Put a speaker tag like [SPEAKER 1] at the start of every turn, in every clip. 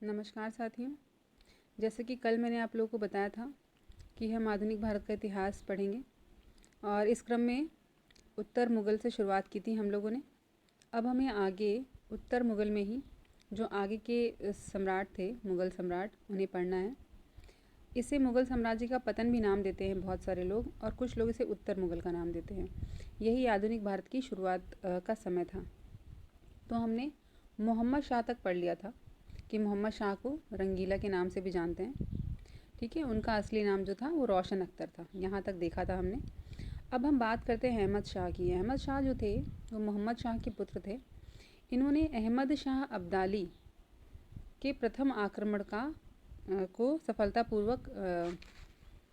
[SPEAKER 1] नमस्कार साथियों। जैसे कि कल मैंने आप लोगों को बताया था कि हम आधुनिक भारत का इतिहास पढ़ेंगे और इस क्रम में उत्तर मुग़ल से शुरुआत की थी हम लोगों ने। अब हमें आगे उत्तर मुग़ल में ही जो आगे के सम्राट थे, मुग़ल सम्राट, उन्हें पढ़ना है। इसे मुग़ल साम्राज्य का पतन भी नाम देते हैं बहुत सारे लोग, और कुछ लोग इसे उत्तर मुग़ल का नाम देते हैं। यही आधुनिक भारत की शुरुआत का समय था। तो हमने मोहम्मद शाह तक पढ़ लिया था कि मोहम्मद शाह को रंगीला के नाम से भी जानते हैं। ठीक है, उनका असली नाम जो था वो रोशन अख्तर था। यहाँ तक देखा था हमने। अब हम बात करते हैं अहमद शाह की। अहमद शाह जो थे वो मोहम्मद शाह के पुत्र थे। इन्होंने अहमद शाह अब्दाली के प्रथम आक्रमण को सफलतापूर्वक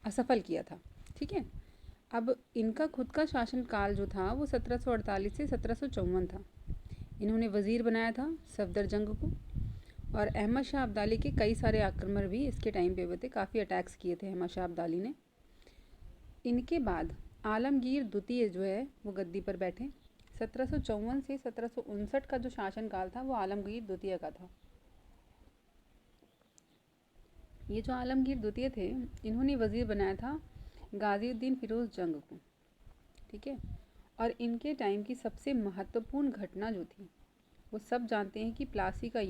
[SPEAKER 1] असफल किया था। ठीक है, अब इनका खुद का शासनकाल जो था वो 1748 से 1754 था। इन्होंने वज़ीर बनाया था सफदरजंग को, और अहमद शाह अब्दाली के कई सारे आक्रमण भी इसके टाइम पे हुए थे। काफ़ी अटैक्स किए थे अहमद शाह अब्दाली ने। इनके बाद आलमगीर द्वितीय जो है वो गद्दी पर बैठे। 1754 से 1759 का जो शासनकाल था वो आलमगीर द्वितीय का था। ये जो आलमगीर द्वितीय थे, इन्होंने वज़ीर बनाया था गाज़ीउद्दीन फिरोज़ जंग को। ठीक है, और इनके टाइम की सबसे महत्वपूर्ण घटना जो थी वो सब जानते हैं कि प्लासी का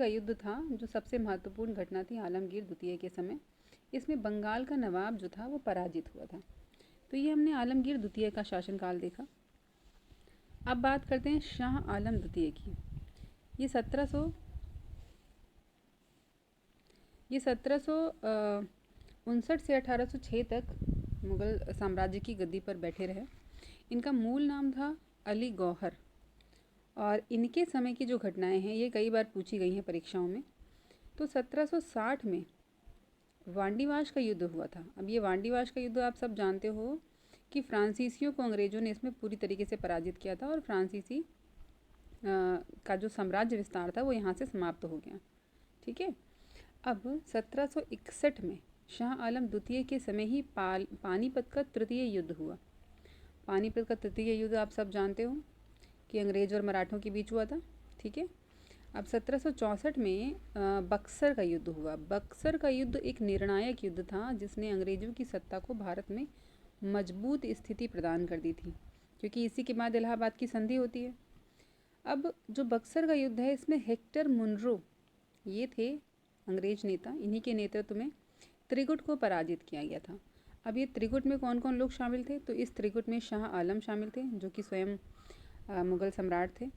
[SPEAKER 1] युद्ध था, जो सबसे महत्वपूर्ण घटना थी आलमगीर द्वितीय के समय। इसमें बंगाल का नवाब जो था वो पराजित हुआ था। तो ये हमने आलमगीर द्वितीय का शासनकाल देखा। अब बात करते हैं शाह आलम द्वितीय की। ये 1759 से 1806 तक मुग़ल साम्राज्य की गद्दी पर बैठे रहे। इनका मूल नाम था अली गौहर, और इनके समय की जो घटनाएं हैं ये कई बार पूछी गई हैं परीक्षाओं में। तो 1760 में वांडीवाश का युद्ध हुआ था। अब ये वांडीवाश का युद्ध आप सब जानते हो कि फ्रांसीसियों को अंग्रेज़ों ने इसमें पूरी तरीके से पराजित किया था, और फ्रांसीसी का जो साम्राज्य विस्तार था वो यहाँ से समाप्त हो गया। ठीक है, अब 1761 में शाह आलम द्वितीय के समय ही पानीपत का तृतीय युद्ध हुआ। पानीपत का तृतीय युद्ध आप सब जानते हो कि अंग्रेज और मराठों के बीच हुआ था। ठीक है, अब 1764 में बक्सर का युद्ध हुआ। बक्सर का युद्ध एक निर्णायक युद्ध था जिसने अंग्रेज़ों की सत्ता को भारत में मजबूत स्थिति प्रदान कर दी थी, क्योंकि इसी के बाद इलाहाबाद की संधि होती है। अब जो बक्सर का युद्ध है, इसमें हेक्टर मुनरो ये थे अंग्रेज नेता। इन्हीं के नेतृत्व में त्रिगुट को पराजित किया गया था। अब ये त्रिगुट में कौन कौन लोग शामिल थे? तो इस त्रिगुट में शाह आलम शामिल थे जो कि स्वयं मुग़ल सम्राट थे।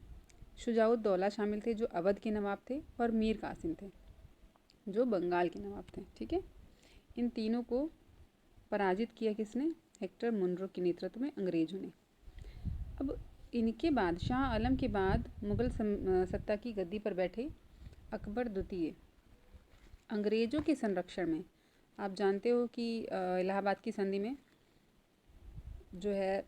[SPEAKER 1] शुजाउद्दौला शामिल थे जो अवध के नवाब थे, और मीर कासिम थे जो बंगाल के नवाब थे। ठीक है, इन तीनों को पराजित किया किसने? हेक्टर मुनरो के नेतृत्व में अंग्रेजों ने। अब इनके बाद शाह आलम के बाद मुग़ल सत्ता की गद्दी पर बैठे अकबर द्वितीय। अंग्रेज़ों के संरक्षण में आप जानते हो कि इलाहाबाद की संधि में जो है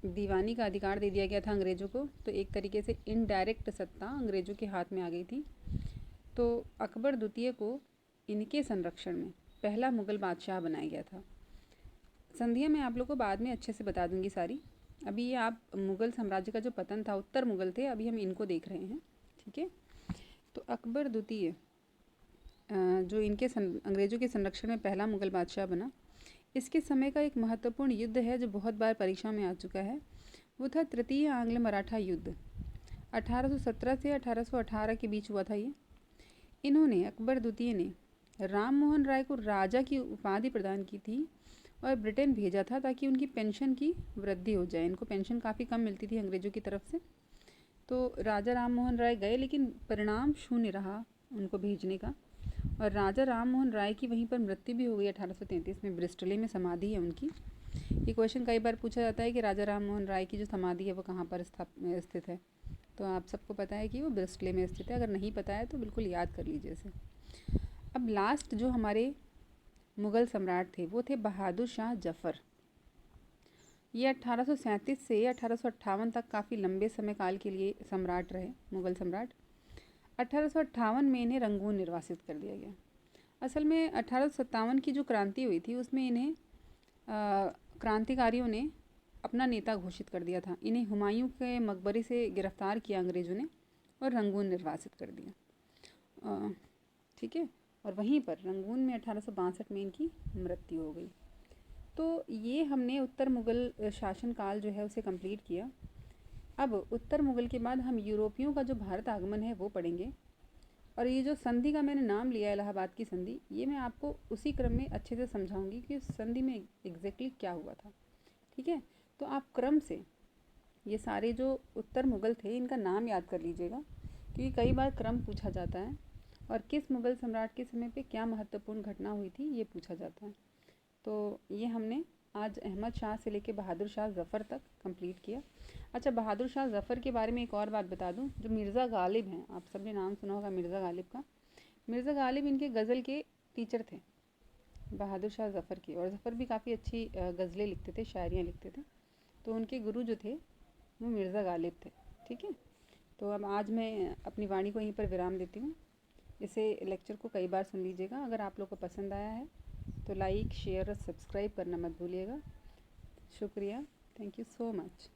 [SPEAKER 1] दीवानी का अधिकार दे दिया गया था अंग्रेज़ों को, तो एक तरीके से इनडायरेक्ट सत्ता अंग्रेज़ों के हाथ में आ गई थी। तो अकबर द्वितीय को इनके संरक्षण में पहला मुग़ल बादशाह बनाया गया था। संधियाँ मैं आप लोग को बाद में अच्छे से बता दूंगी सारी। अभी ये आप मुग़ल साम्राज्य का जो पतन था, उत्तर मुग़ल थे, अभी हम इनको देख रहे हैं। ठीक है, तो अकबर द्वितीय जो इनके अंग्रेज़ों के संरक्षण में पहला मुग़ल बादशाह बना, इसके समय का एक महत्वपूर्ण युद्ध है जो बहुत बार परीक्षा में आ चुका है। वो था तृतीय आंग्ल मराठा युद्ध। 1817 से 1818 के बीच हुआ था ये। इन्होंने, अकबर द्वितीय ने राम मोहन राय को राजा की उपाधि प्रदान की थी और ब्रिटेन भेजा था ताकि उनकी पेंशन की वृद्धि हो जाए। इनको पेंशन काफ़ी कम मिलती थी अंग्रेज़ों की तरफ से। तो राजा राम मोहन राय गए, लेकिन परिणाम शून्य रहा उनको भेजने का, और राजा राम मोहन राय की वहीं पर मृत्यु भी हो गई 1833 में। ब्रिस्टले में समाधि है उनकी। ये क्वेश्चन कई बार पूछा जाता है कि राजा राम मोहन राय की जो समाधि है वो कहाँ पर स्थित है। तो आप सबको पता है कि वो ब्रिस्टले में स्थित है। अगर नहीं पता है तो बिल्कुल याद कर लीजिए इसे। अब लास्ट जो हमारे मुग़ल सम्राट थे वो थे बहादुर शाह जफ़र। ये 1837 से 1858 तक काफ़ी लंबे समय काल के लिए सम्राट रहे, मुग़ल सम्राट। 1858 में इन्हें रंगून निर्वासित कर दिया गया। असल में 1857 की जो क्रांति हुई थी उसमें इन्हें क्रांतिकारियों ने अपना नेता घोषित कर दिया था। इन्हें हुमायूं के मकबरे से गिरफ्तार किया अंग्रेज़ों ने और रंगून निर्वासित कर दिया। ठीक है, और वहीं पर रंगून में 1862 में इनकी मृत्यु हो गई। तो ये हमने उत्तर मुग़ल शासनकाल जो है उसे कंप्लीट किया। अब उत्तर मुग़ल के बाद हम यूरोपियों का जो भारत आगमन है वो पढ़ेंगे। और ये जो संधि का मैंने नाम लिया इलाहाबाद की संधि, ये मैं आपको उसी क्रम में अच्छे से समझाऊंगी कि उस संधि में एग्जैक्टली क्या हुआ था। ठीक है, तो आप क्रम से ये सारे जो उत्तर मुग़ल थे इनका नाम याद कर लीजिएगा, क्योंकि कई बार क्रम पूछा जाता है और किस मुग़ल सम्राट के समय पे क्या महत्वपूर्ण घटना हुई थी ये पूछा जाता है। तो ये हमने आज अहमद शाह से लेके बहादुर शाह ज़फ़र तक कंप्लीट किया। अच्छा, बहादुर शाह ज़फ़र के बारे में एक और बात बता दूं, जो मिर्ज़ा गालिब हैं, आप सबने नाम सुना होगा मिर्ज़ा गालिब का। मिर्ज़ा गालिब इनके गज़ल के टीचर थे, बहादुर शाह ज़फ़र के। और ज़फ़र भी काफ़ी अच्छी गज़लें लिखते थे, शायरियाँ लिखते थे। तो उनके गुरु जो थे वो मिर्ज़ा गालिब थे। ठीक है, तो अब आज मैं अपनी वाणी को यहीं पर विराम देती हूँ। इसे लेक्चर को कई बार सुन लीजिएगा। अगर आप लोग को पसंद आया है तो लाइक, शेयर और सब्सक्राइब करना मत भूलिएगा। शुक्रिया, थैंक यू सो मच।